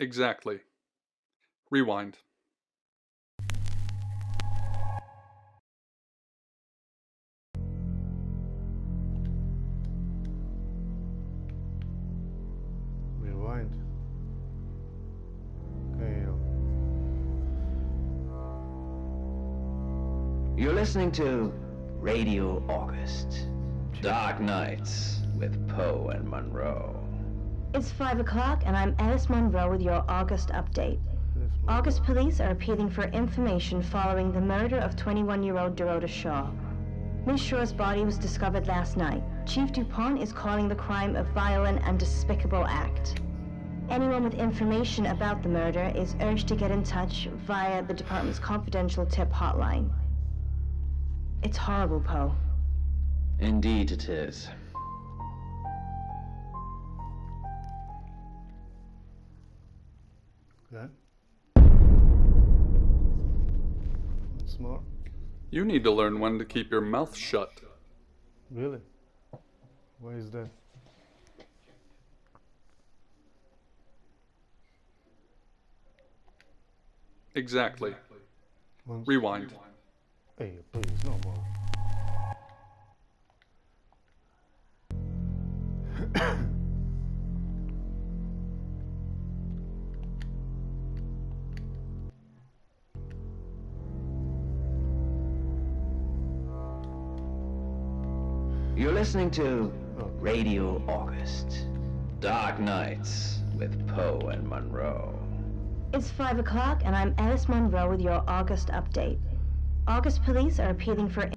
Exactly. Rewind. Rewind. Okay. You're listening to Radio August. Dark Nights with Poe and Monroe. It's 5 o'clock, and I'm Alice Monroe with your August update. August police are appealing for information following the murder of 21-year-old Dorota Shaw. Miss Shaw's body was discovered last night. Chief DuPont is calling the crime a violent and despicable act. Anyone with information about the murder is urged to get in touch via the department's confidential tip hotline. It's horrible, Poe. Indeed it is. Okay. Once more. You need to learn when to keep your mouth shut. Really? Why is that? Exactly. Once. Rewind. Hey, please, no more. You're listening to Radio August. Dark Nights with Poe and Monroe. It's 5 o'clock, and I'm Alice Monroe with your August update. August police are appealing for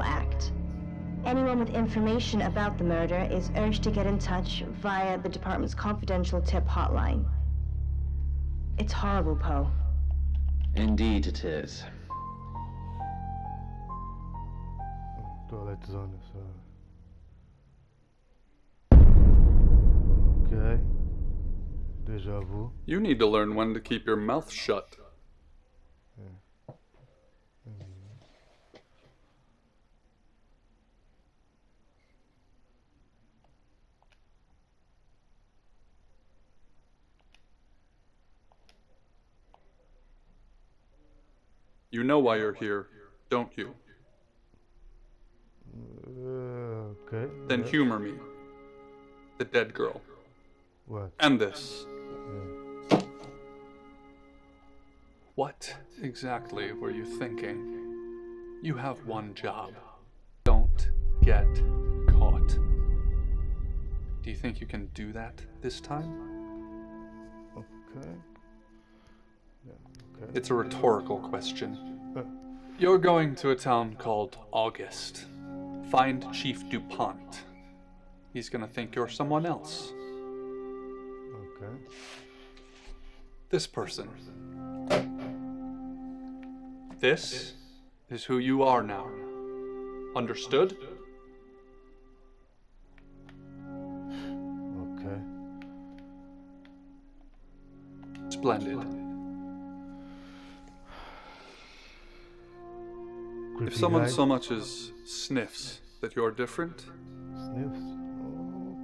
act. Anyone with information about the murder is urged to get in touch via the department's confidential tip hotline. It's horrible, Poe. Indeed it is. Toilet is on, so. Okay. Deja vu. You need to learn when to keep your mouth shut. Yeah. You know why you're here, don't you? Okay. Then humor me. The dead girl. What? And this. Yeah. What exactly were you thinking? You have one job. Don't get caught. Do you think you can do that this time? Okay. Yeah, okay. It's a rhetorical question. Uh, You're going to a town called August. Find Chief DuPont. He's gonna think you're someone else. okay. This person. This is who you are now. Understood? Okay. Splendid. Creepy If someone guy. so much as sniffs that you're different, Sniffs. Oh,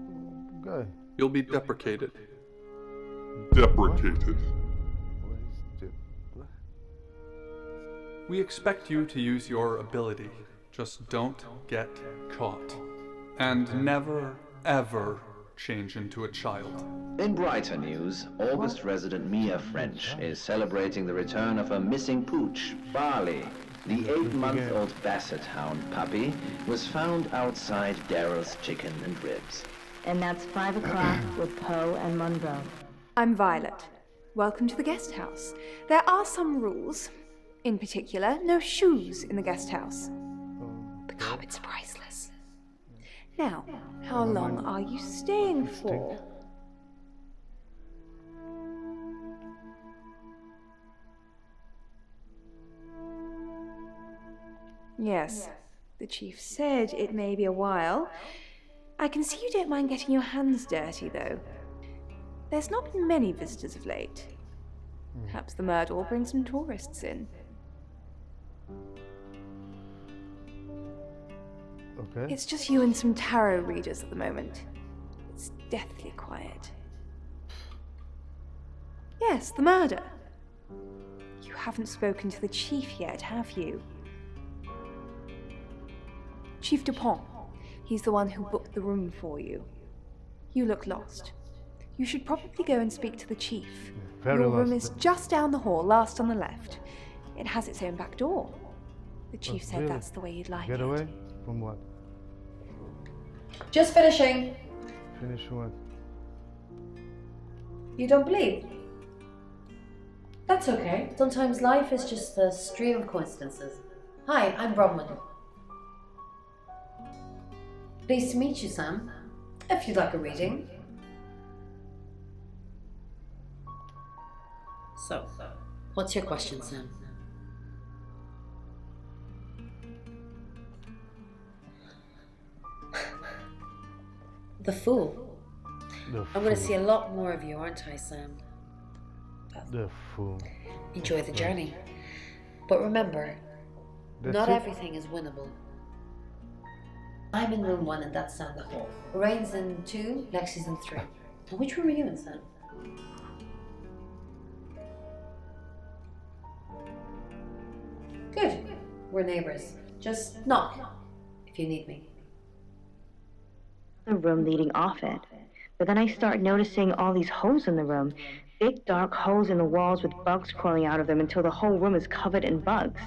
guy. you'll be deprecated. Deprecated. What is it? What? We expect you to use your ability. Just don't get caught. And never, ever change into a child. In brighter news, August resident Mia French is celebrating the return of her missing pooch, Barley. The 8-month-old Basset Hound puppy was found outside Daryl's Chicken and Ribs. And that's 5 o'clock with Poe and Monroe. I'm Violet. Welcome to the guest house. There are some rules. In particular, no shoes in the guest house. The carpets are priceless. Now, how long are you staying for? Yes, the chief said it may be a while. I can see you don't mind getting your hands dirty, though. There's not been many visitors of late. Perhaps the murder will bring some tourists in. Okay. It's just you and some tarot readers at the moment. It's deathly quiet. Yes, the murder. You haven't spoken to the chief yet, have you? Chief Dupont. He's the one who booked the room for you. You look lost. You should probably go and speak to the chief. Very Your room lost. is just down the hall, last on the left. It has its own back door. The chief said Really? that's the way you'd like Get it. away from what? Just finishing. Finish what? You don't believe? That's okay. Sometimes life is just a stream of coincidences. Hi, I'm Bronwyn. Pleased to meet you, Sam. If you'd like a reading. So, what's your question, Sam? The Fool. I'm going to see a lot more of you, aren't I, Sam? The Fool. Enjoy the journey. But remember, That's not it? everything is winnable. I'm in room 1 and that's down the hall. Lorraine's in 2, Lexi's in 3. And which room are you in, Sam? Good. We're neighbors. Just knock if you need me. The room leading off it. But then I start noticing all these holes in the room. Big dark holes in the walls with bugs crawling out of them until the whole room is covered in bugs.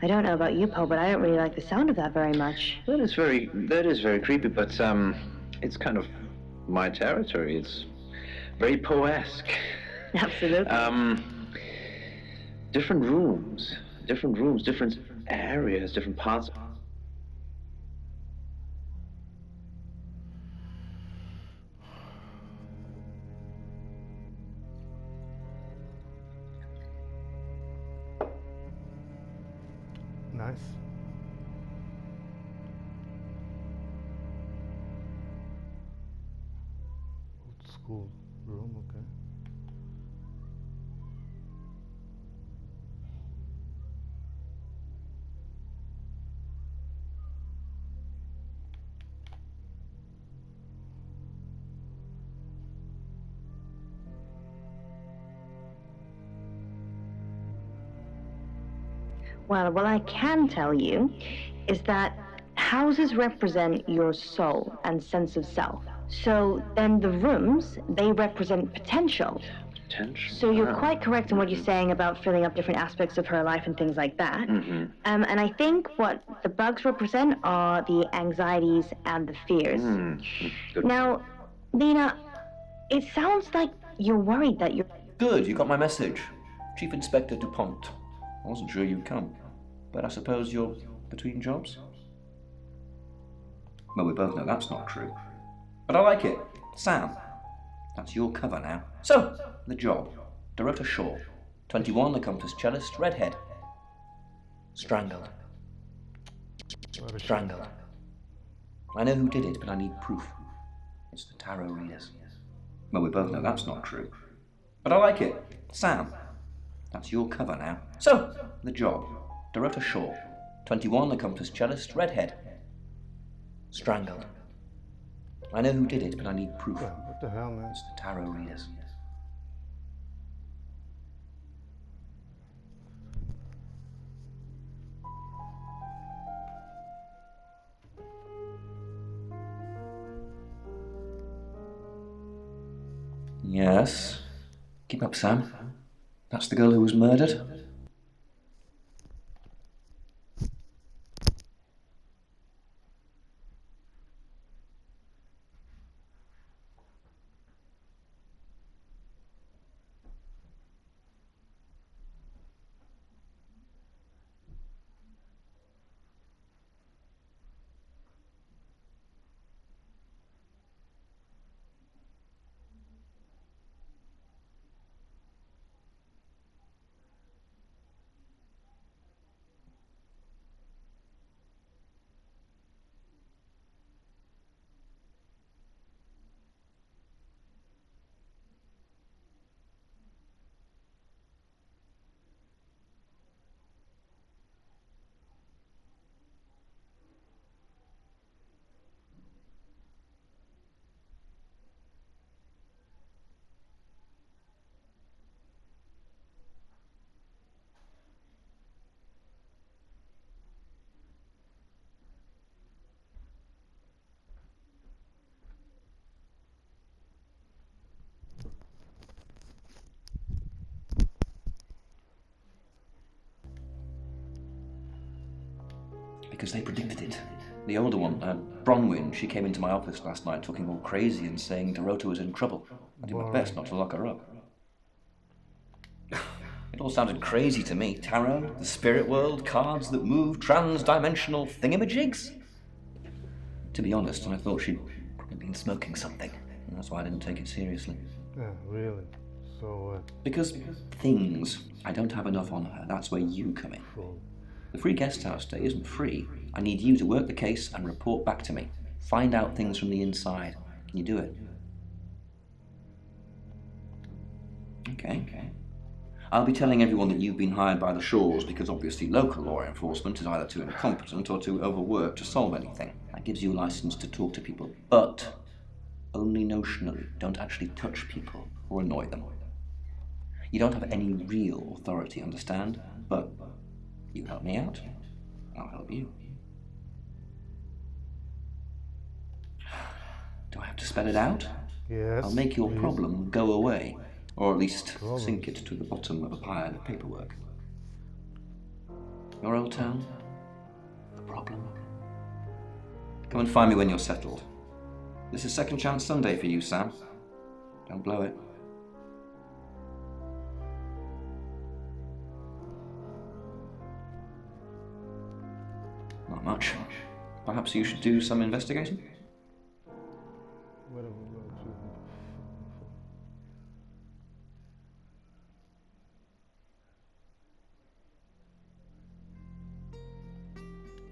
I don't know about you, Poe, but I don't really like the sound of that very much. That is very creepy, but it's kind of my territory. It's very Poe-esque. Absolutely. Different rooms, different areas, different parts. Nice. Old school room, okay. Well, what I can tell you is that houses represent your soul and sense of self. So then the rooms, they represent potential. Potential. So you're quite correct in what you're saying about filling up different aspects of her life and things like that. And I think what the bugs represent are the anxieties and the fears. Good. Now, Lena, it sounds like you're worried that you're... Good, you got my message. Chief Inspector Dupont. I wasn't sure you'd come, but I suppose you're between jobs? Well, we both know that's not true. But I like it. Sam, that's your cover now. So, the job. Dorota Shaw, 21, accomplished cellist, redhead. Strangled. Strangled. I know who did it, but I need proof. It's the tarot readers. Well, we both know that's not true. But I like it. Sam, that's your cover now. So, the job. Dorota Shaw, 21, accomplished cellist, redhead. Strangled. I know who did it, but I need proof. Yeah, what the hell, man? It's the tarot readers. Yes. Keep up, Sam. That's the girl who was murdered. Because they predicted it. The older one, Bronwyn, she came into my office last night talking all crazy and saying Dorota was in trouble. I did my best not to lock her up. It all sounded crazy to me. Tarot, the spirit world, cards that move, trans-dimensional thingamajigs. To be honest, I thought she'd probably been smoking something. And that's why I didn't take it seriously. Yeah, really? So, Because things, I don't have enough on her. That's where you come in. full. The free guest house stay isn't free. I need you to work the case and report back to me. Find out things from the inside. Can you do it? Okay. I'll be telling everyone that you've been hired by the Shaws because obviously local law enforcement is either too incompetent or too overworked to solve anything. That gives you a license to talk to people, but only notionally. Don't actually touch people or annoy them. You don't have any real authority, understand? But you help me out, I'll help you. Do I have to spell it out? Yes. I'll make your please. problem go away, or at least Problem. sink it to the bottom of a pile of paperwork. Your old town? The problem? Come and find me when you're settled. This is Second Chance Sunday for you, Sam. Don't blow it. Not much. Perhaps you should do some investigating? What are we going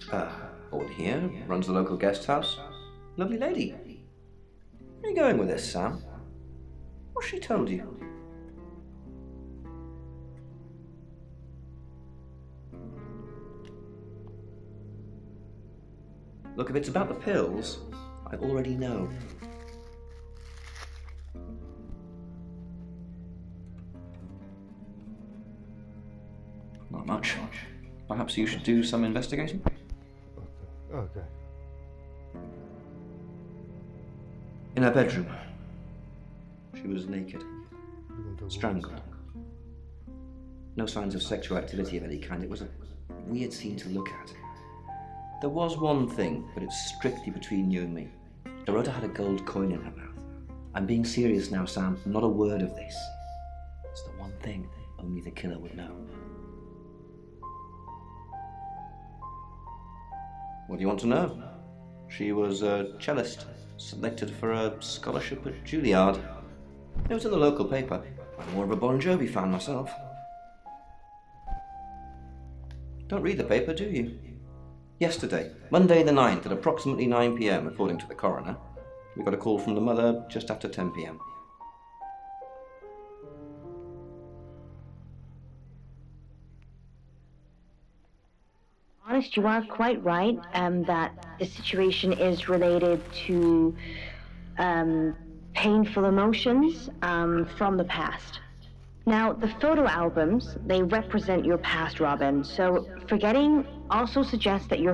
to? Board here, runs the local guest house. Lovely lady. Where are you going with this, Sam? What's she told you? Look, if it's about the pills, I already know. Not much. Perhaps you should do some investigating? Okay. In her bedroom. She was naked, We're going to strangled. No signs of sexual activity of any kind. It was a weird scene to look at. There was one thing, but it's strictly between you and me. Dorota had a gold coin in her mouth. I'm being serious now, Sam. Not a word of this. It's the one thing only the killer would know. What do you want to know? She was a cellist, selected for a scholarship at Juilliard. It was in the local paper. I'm more of a Bon Jovi fan myself. Don't read the paper, do you? Yesterday, Monday the 9th at approximately 9 p.m, according to the coroner, we got a call from the mother just after 10 p.m. Honest, you are quite right that the situation is related to painful emotions from the past. Now, the photo albums, they represent your past, Robin, so forgetting also suggests that you're